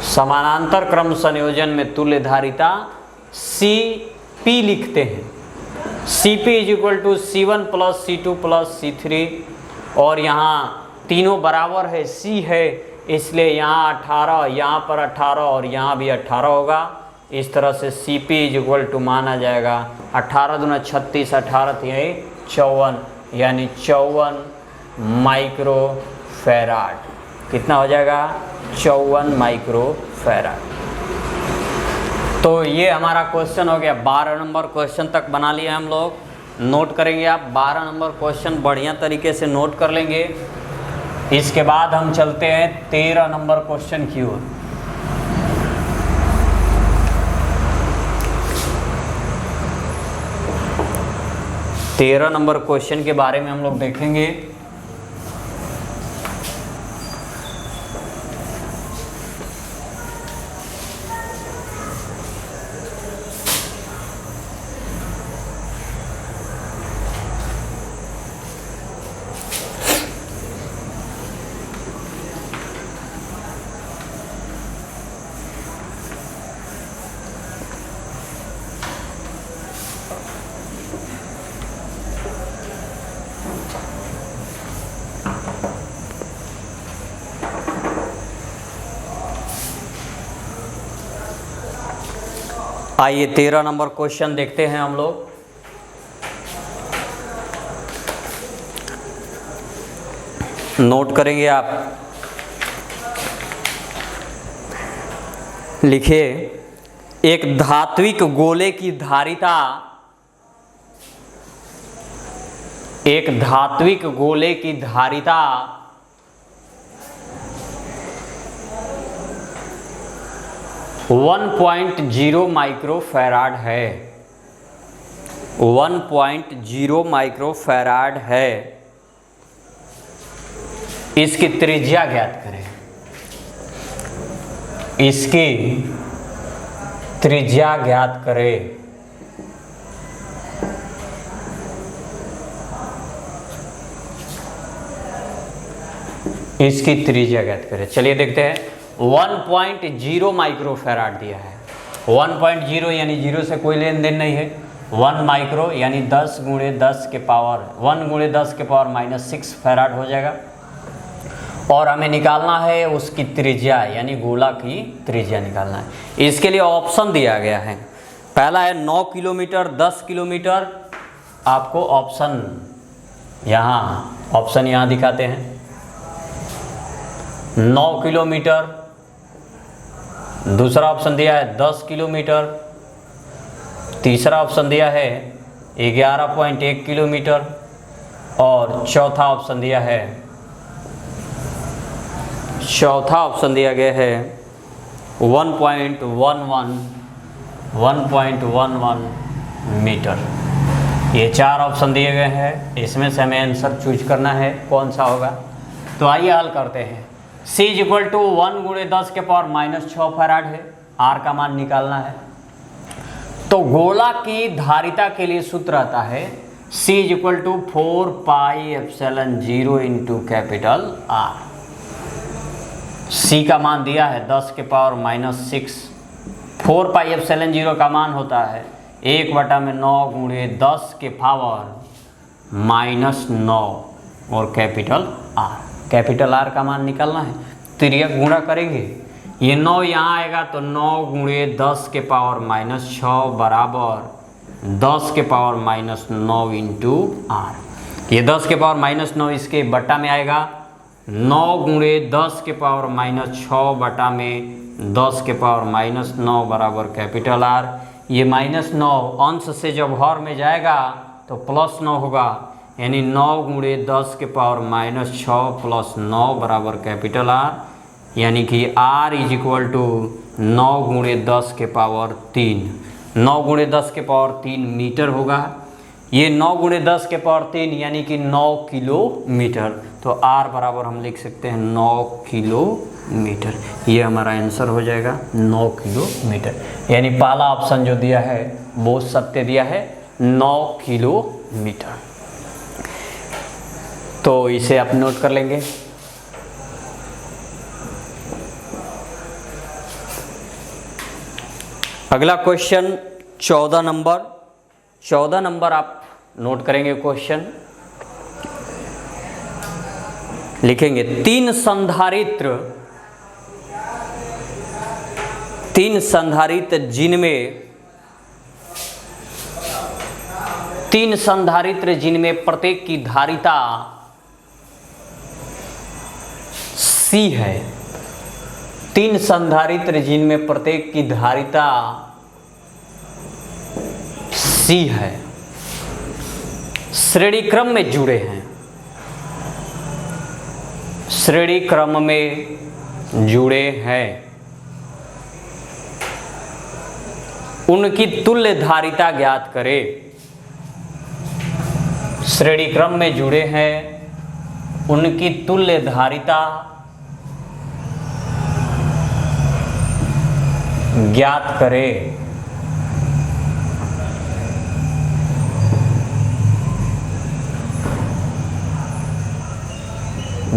समानांतर क्रम संयोजन में तुल्य धारिता Cp लिखते हैं। Cp is equal to C1 plus C2 plus C3 और यहाँ तीनों बराबर है, C है, इसलिए यहाँ 18, यहाँ पर 18 और यहाँ भी 18 होगा। इस तरह से Cp इज इक्वल टू माना जाएगा 18 दूना 36, 18 यही 54, यानी 54 माइक्रो फैराड। कितना हो जाएगा? 54 माइक्रो फैराड। तो ये हमारा क्वेश्चन हो गया। 12 नंबर क्वेश्चन तक बना लिया हम लोग। नोट करेंगे आप 12 नंबर क्वेश्चन बढ़िया तरीके से नोट कर लेंगे। इसके बाद हम चलते हैं 13 नंबर क्वेश्चन की ओर। तेरह नंबर क्वेश्चन के बारे में हम लोग देखेंगे। आइए 13 नंबर क्वेश्चन देखते हैं हम लोग। नोट करेंगे आप। लिखिए, एक धात्विक गोले की धारिता, एक धात्विक गोले की धारिता 1.0 माइक्रो फैराड है। 1.0 माइक्रो फैराड है। इसकी त्रिज्या ज्ञात करें। इसकी त्रिज्या ज्ञात करें। इसकी त्रिज्या ज्ञात करें। चलिए देखते हैं। 1.0 माइक्रो फैराड दिया है। 1.0 यानी 0 से कोई लेन देन नहीं है। 1 माइक्रो यानी 10 गुणे 10 के पावर 1 गुणे 10 के पावर -6 फैराड हो जाएगा। और हमें निकालना है उसकी त्रिज्या, यानी गोला की त्रिज्या निकालना है। इसके लिए ऑप्शन दिया गया है। पहला है 9 किलोमीटर, 10 किलोमीटर। आपको ऑप्शन यहाँ दिखाते हैं। 9 किलोमीटर। दूसरा ऑप्शन दिया है 10 किलोमीटर। तीसरा ऑप्शन दिया है 11.1 किलोमीटर। और चौथा ऑप्शन दिया गया है 1.11 मीटर। ये 4 ऑप्शन दिए गए हैं। इसमें से हमें आंसर चूज करना है, कौन सा होगा। तो आइए हल करते हैं। C इज इक्वल टू 1 गुणे 10 के पावर -6 फैराड है। R का मान निकालना है। तो गोला की धारिता के लिए सूत्र आता है C is equal to 4πε0 into capital R। C का मान दिया है 10 के पावर -6। 4πε0 का मान होता है 1/9 गुणे 10 के पावर -9 और कैपिटल R। कैपिटल R का मान निकालना है। त्रिज्या गुणा करेंगे। ये 9 यहाँ आएगा तो 9 गुणे 10 के पावर -6 बराबर 10 के पावर -9 इंटू R। ये 10 के पावर -9 इसके बट्टा में आएगा। 9 गुणे 10 के पावर -6 बटा में 10 के पावर -9 बराबर कैपिटल R। ये -9 अंश से जब हर में जाएगा तो +9 होगा, यानी 9 गुणे 10 के पावर -6 + 9 बराबर कैपिटल R। यानी कि R इज इक्वल टू 9 गुणे 10 के पावर 3। 9 गुणे 10 के पावर 3 मीटर होगा। ये 9 गुणे 10 के पावर 3 यानी कि 9 किलोमीटर। तो R बराबर हम लिख सकते हैं 9 किलोमीटर। ये हमारा आंसर हो जाएगा 9 किलोमीटर। यानी पहला ऑप्शन जो दिया है वो सत्य दिया है, 9 किलोमीटर। तो इसे आप नोट कर लेंगे। अगला क्वेश्चन 14 नंबर आप नोट करेंगे। क्वेश्चन लिखेंगे तीन संधारित्र जिनमें प्रत्येक की धारिता C है। तीन संधारित्र जिनमें प्रत्येक की धारिता C है, श्रेणी क्रम में जुड़े हैं, श्रेणी क्रम में जुड़े हैं, उनकी तुल्य धारिता ज्ञात करें। श्रेणी क्रम में जुड़े हैं, उनकी तुल्य धारिता ज्ञात करें।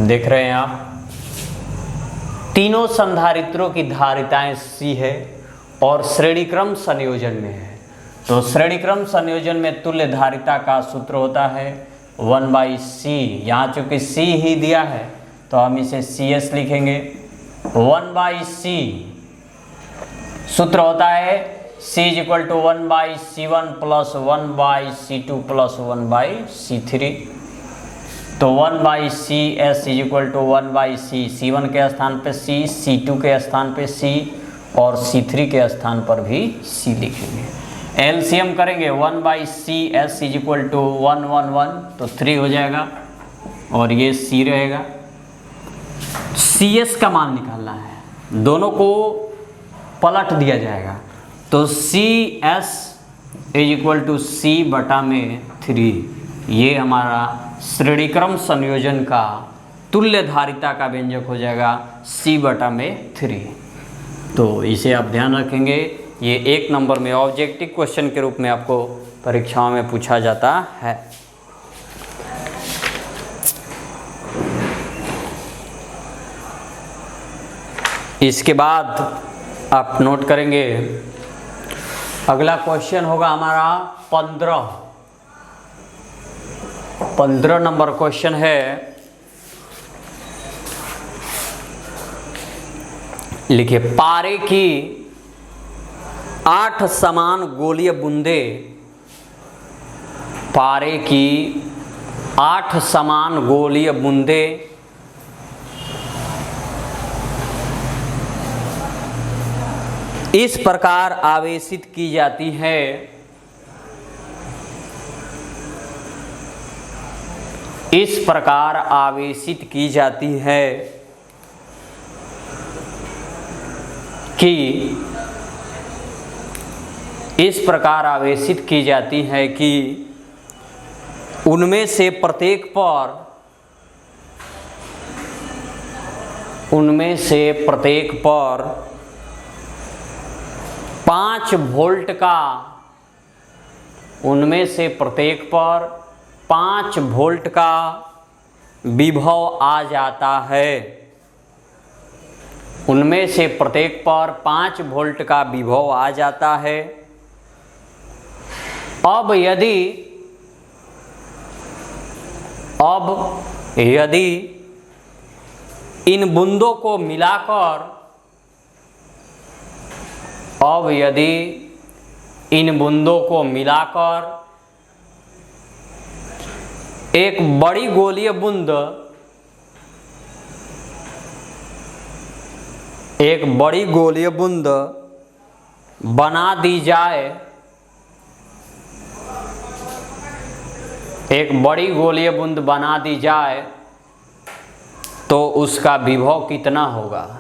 देख रहे हैं आप, तीनों संधारित्रों की धारिताएं C है और श्रेणी क्रम संयोजन में है। तो श्रेणी क्रम संयोजन में तुल्य धारिता का सूत्र होता है 1/C। यहाँ चूंकि C ही दिया है तो हम इसे CS लिखेंगे। 1/C सूत्र होता है C = 1/C1 + 1/C2 + 1/C3। तो 1/CS = 1/C, C1 के स्थान पे C, C2 के स्थान पे C और C3 के स्थान पर भी C लिखेंगे। एलसीएम करेंगे 1/CS = 111 तो 3 हो जाएगा और ये C रहेगा। CS का मान निकालना है, दोनों को पलट दिया जाएगा। तो CS = C/3, ये हमारा श्रेणी क्रम संयोजन का तुल्य धारिता का व्यंजक हो जाएगा C/3। तो इसे आप ध्यान रखेंगे, ये 1 नंबर में ऑब्जेक्टिव क्वेश्चन के रूप में आपको परीक्षाओं में पूछा जाता है। इसके बाद आप नोट करेंगे, अगला क्वेश्चन होगा हमारा 15 नंबर क्वेश्चन है। लिखिए, पारे की 8 समान गोलीय बूंदें, पारे की 8 समान गोलीय बूंदें इस प्रकार आवेशित की जाती है, इस प्रकार आवेशित की जाती है कि इस प्रकार आवेशित की जाती है कि उनमें से प्रत्येक पर 5 वोल्ट का, उनमें से प्रत्येक पर 5 वोल्ट का विभव आ जाता है, उनमें से प्रत्येक पर 5 वोल्ट का विभव आ जाता है। अब यदि इन बूंदों को मिलाकर, अब यदि इन बूंदों को मिलाकर एक बड़ी गोलीय बूंद, एक बड़ी गोलीय बूंद बना दी जाए, एक बड़ी गोलीय बूंद बना दी जाए तो उसका विभव कितना होगा?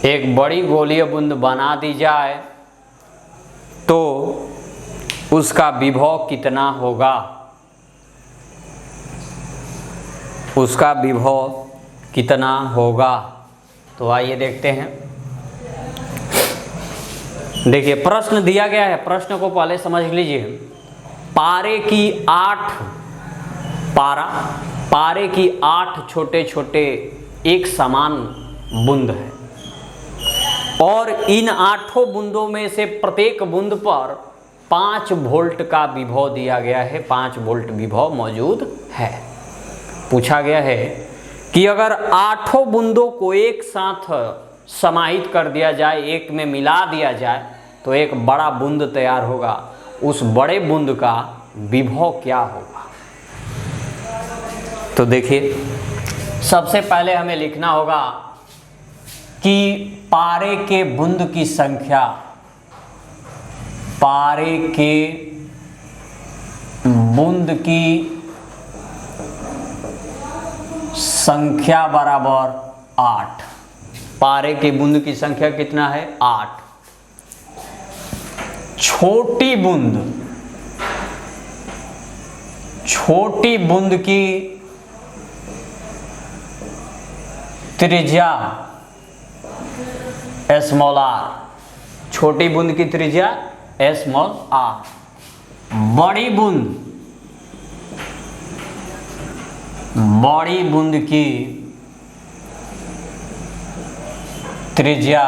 एक बड़ी गोलीय बूंद बना दी जाए तो उसका विभव कितना होगा? उसका विभव कितना होगा? तो आइए देखते हैं। देखिए, प्रश्न दिया गया है, प्रश्न को पहले समझ लीजिए। पारे की 8 छोटे छोटे एक समान बूंद है और इन 8 बूंदों में से प्रत्येक बूंद पर 5 वोल्ट का विभव दिया गया है, 5 वोल्ट विभव मौजूद है। पूछा गया है कि अगर 8 बूंदों को एक साथ समाहित कर दिया जाए, एक में मिला दिया जाए, तो एक बड़ा बूंद तैयार होगा। उस बड़े बूंद का विभव क्या होगा? तो देखिए, सबसे पहले हमें लिखना होगा कि पारे के बूंद की संख्या, पारे के बूंद की संख्या बराबर 8। पारे के बूंद की संख्या कितना है? 8। छोटी बूंद, छोटी बूंद की त्रिज्या स्मॉल आर, छोटी बूंद की त्रिज्या स्मॉल आर। बड़ी बूंद, बड़ी बूंद की त्रिज्या